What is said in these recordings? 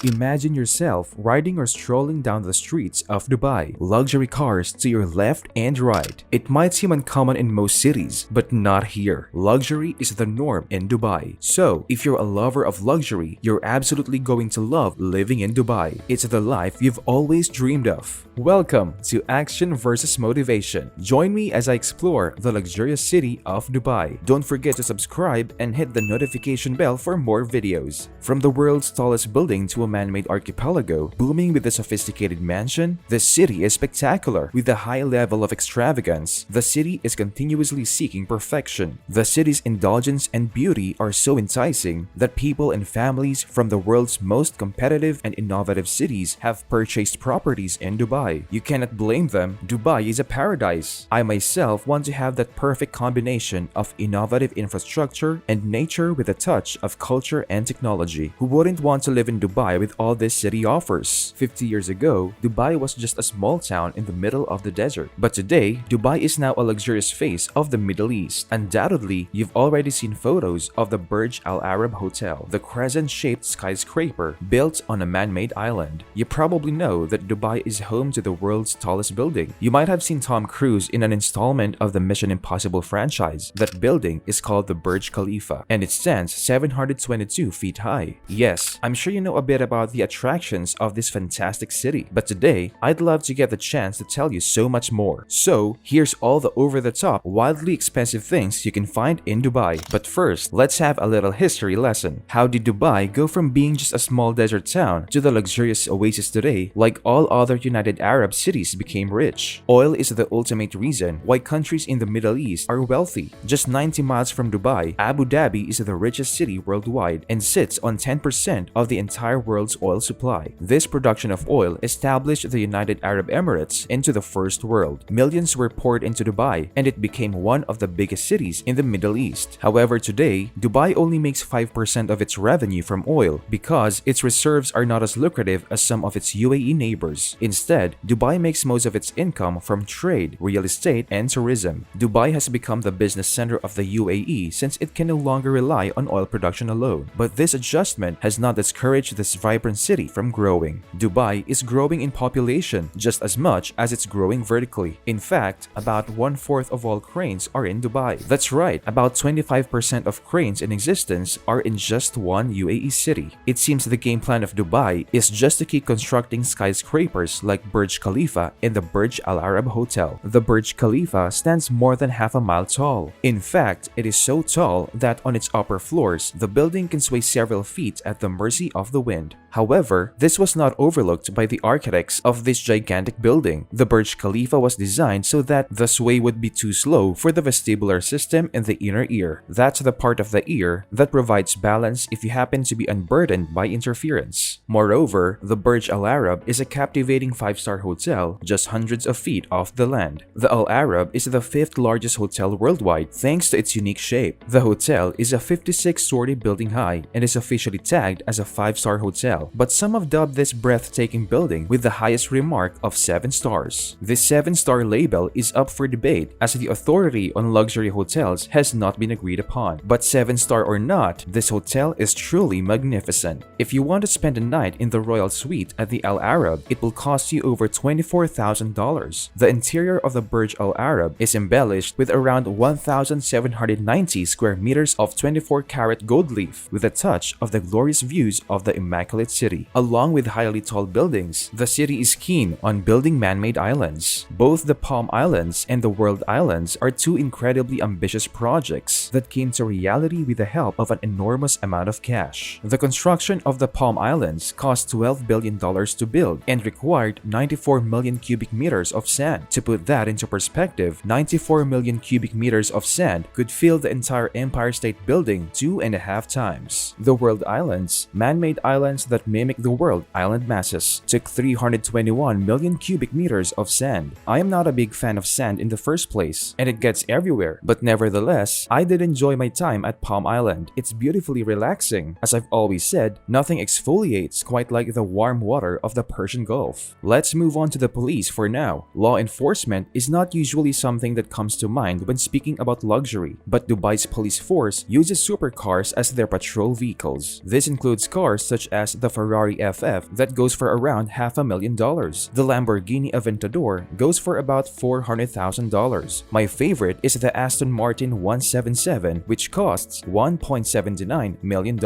Imagine yourself riding or strolling down the streets of Dubai. Luxury cars to your left and right. It might seem uncommon in most cities, but not here. Luxury is the norm in Dubai. So, if you're a lover of luxury, you're absolutely going to love living in Dubai. It's the life you've always dreamed of. Welcome to Action versus Motivation. Join me as I explore the luxurious city of Dubai. Don't forget to subscribe and hit the notification bell for more videos. From the world's tallest building to a man-made archipelago, booming with a sophisticated mansion, the city is spectacular with a high level of extravagance. The city is continuously seeking perfection. The city's indulgence and beauty are so enticing that people and families from the world's most competitive and innovative cities have purchased properties in Dubai. You cannot blame them. Dubai is a paradise. I myself want to have that perfect combination of innovative infrastructure and nature with a touch of culture and technology. Who wouldn't want to live in Dubai with all this city offers? 50 years ago, Dubai was just a small town in the middle of the desert. But today, Dubai is now a luxurious face of the Middle East. Undoubtedly, you've already seen photos of the Burj Al Arab hotel, the crescent-shaped skyscraper built on a man-made island. You probably know that Dubai is home to the world's tallest building. You might have seen Tom Cruise in an installment of the Mission Impossible franchise. That building is called the Burj Khalifa, and it stands 722 feet high. Yes, I'm sure you know a bit about the attractions of this fantastic city, but today, I'd love to get the chance to tell you so much more. So, here's all the over-the-top, wildly expensive things you can find in Dubai. But first, let's have a little history lesson. How did Dubai go from being just a small desert town to the luxurious oasis today, like all other United Arab cities became rich? Oil is the ultimate reason why countries in the Middle East are wealthy. Just 90 miles from Dubai, Abu Dhabi is the richest city worldwide and sits on 10% of the entire world's oil supply. This production of oil established the United Arab Emirates into the first world. Millions were poured into Dubai, and it became one of the biggest cities in the Middle East. However, today, Dubai only makes 5% of its revenue from oil because its reserves are not as lucrative as some of its UAE neighbors. Instead, Dubai makes most of its income from trade, real estate, and tourism. Dubai has become the business center of the UAE since it can no longer rely on oil production alone. But this adjustment has not discouraged this vibrant city from growing. Dubai is growing in population just as much as it's growing vertically. In fact, about 1/4 of all cranes are in Dubai. That's right, about 25% of cranes in existence are in just one UAE city. It seems the game plan of Dubai is just to keep constructing skyscrapers like Burj Khalifa and the Burj Al Arab hotel. The Burj Khalifa stands more than half a mile tall. In fact, it is so tall that on its upper floors, the building can sway several feet at the mercy of the wind. However, this was not overlooked by the architects of this gigantic building. The Burj Khalifa was designed so that the sway would be too slow for the vestibular system in the inner ear. That's the part of the ear that provides balance if you happen to be unburdened by interference. Moreover, the Burj Al Arab is a captivating 5-star hotel just hundreds of feet off the land. The Al Arab is the 5th largest hotel worldwide thanks to its unique shape. The hotel is a 56-story building high and is officially tagged as a 5-star hotel, but some have dubbed this breathtaking building with the highest remark of 7 stars. This 7-star label is up for debate as the authority on luxury hotels has not been agreed upon. But 7-star or not, this hotel is truly magnificent. If you want to spend a night in the royal suite at the Al Arab, it will cost you over $24,000. The interior of the Burj Al Arab is embellished with around 1,790 square meters of 24-karat gold leaf with a touch of the glorious views of the immaculate city. Along with highly tall buildings, the city is keen on building man-made islands. Both the Palm Islands and the World Islands are two incredibly ambitious projects that came to reality with the help of an enormous amount of cash. The construction of the Palm Islands cost $12 billion to build and required 94 million cubic meters of sand. To put that into perspective, 94 million cubic meters of sand could fill the entire Empire State Building 2.5 times. The World Islands, man-made islands that mimic the world island masses, took 321 million cubic meters of sand. I am not a big fan of sand in the first place, and it gets everywhere, but nevertheless, I did enjoy my time at Palm Island. It's beautifully relaxing. As I've always said, nothing exfoliates quite like the warm water of the Persian Gulf. Let's move on to the police for now. Law enforcement is not usually something that comes to mind when speaking about luxury, but Dubai's police force uses supercars as their patrol vehicles. This includes cars such as has the Ferrari FF that goes for around $500,000. The Lamborghini Aventador goes for about $400,000. My favorite is the Aston Martin 177, which costs $1.79 million.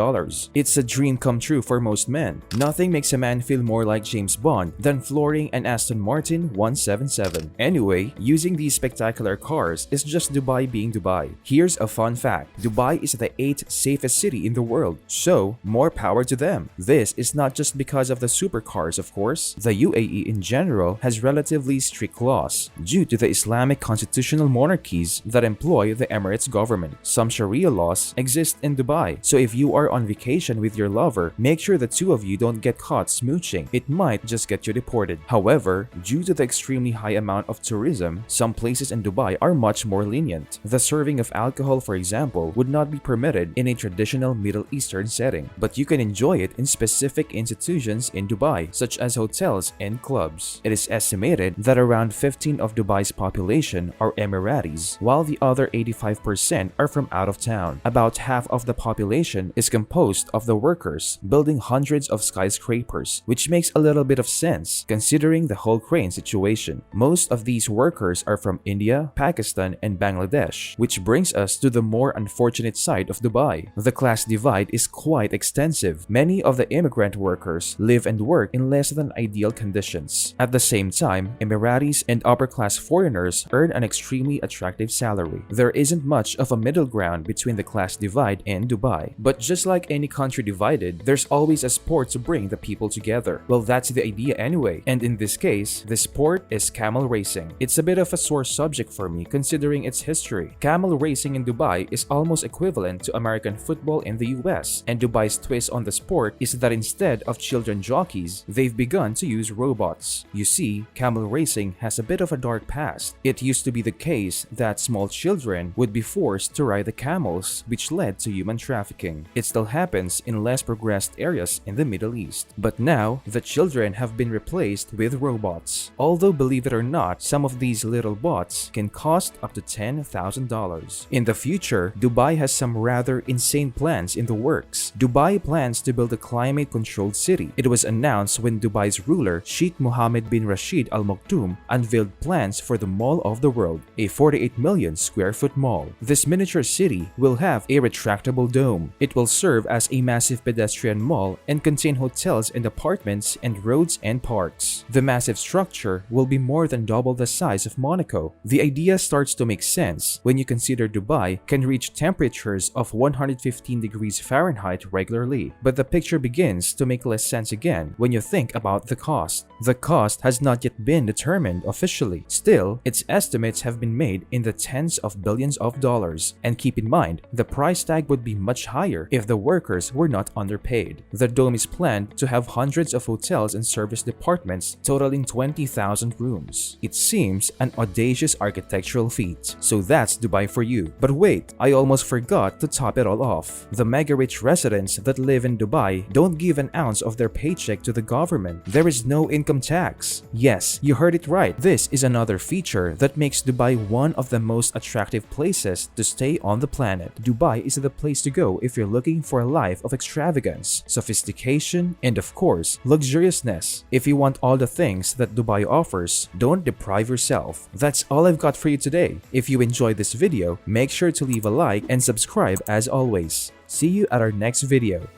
It's a dream come true for most men. Nothing makes a man feel more like James Bond than flooring an Aston Martin 177. Anyway, using these spectacular cars is just Dubai being Dubai. Here's a fun fact. Dubai is the 8th safest city in the world, so more power to them. This is not just because of the supercars, of course. The UAE in general has relatively strict laws due to the Islamic constitutional monarchies that employ the Emirates government. Some Sharia laws exist in Dubai, so if you are on vacation with your lover, make sure the two of you don't get caught smooching. It might just get you deported. However, due to the extremely high amount of tourism, some places in Dubai are much more lenient. The serving of alcohol, for example, would not be permitted in a traditional Middle Eastern setting, but you can enjoy it in specific institutions in Dubai, such as hotels and clubs. It is estimated that around 15% of Dubai's population are Emiratis, while the other 85% are from out of town. About half of the population is composed of the workers building hundreds of skyscrapers, which makes a little bit of sense considering the whole crane situation. Most of these workers are from India, Pakistan, and Bangladesh, which brings us to the more unfortunate side of Dubai. The class divide is quite extensive. Many of the immigrant workers live and work in less than ideal conditions. At the same time, Emiratis and upper-class foreigners earn an extremely attractive salary. There isn't much of a middle ground between the class divide and Dubai. But just like any country divided, there's always a sport to bring the people together. Well, that's the idea anyway. And in this case, the sport is camel racing. It's a bit of a sore subject for me considering its history. Camel racing in Dubai is almost equivalent to American football in the US, and Dubai's twist on the sport is that instead of children jockeys, they've begun to use robots. You see, camel racing has a bit of a dark past. It used to be the case that small children would be forced to ride the camels, which led to human trafficking. It still happens in less progressed areas in the Middle East. But now, the children have been replaced with robots. Although, believe it or not, some of these little bots can cost up to $10,000. In the future, Dubai has some rather insane plans in the works. Dubai plans to build a climate-controlled city. It was announced when Dubai's ruler, Sheikh Mohammed bin Rashid Al Maktoum, unveiled plans for the Mall of the World, a 48 million square foot mall. This miniature city will have a retractable dome. It will serve as a massive pedestrian mall and contain hotels and apartments and roads and parks. The massive structure will be more than double the size of Monaco. The idea starts to make sense when you consider Dubai can reach temperatures of 115 degrees Fahrenheit regularly. But the picture begins to make less sense again when you think about the cost. The cost has not yet been determined officially. Still, its estimates have been made in the tens of billions of dollars. And keep in mind, the price tag would be much higher if the workers were not underpaid. The dome is planned to have hundreds of hotels and service departments totaling 20,000 rooms. It seems an audacious architectural feat. So that's Dubai for you. But wait, I almost forgot to top it all off. The mega-rich residents that live in Dubai don't give an ounce of their paycheck to the government. There is no income tax. Yes, you heard it right. This is another feature that makes Dubai one of the most attractive places to stay on the planet. Dubai is the place to go if you're looking for a life of extravagance, sophistication, and of course, luxuriousness. If you want all the things that Dubai offers, don't deprive yourself. That's all I've got for you today. If you enjoyed this video, make sure to leave a like and subscribe as always. See you at our next video.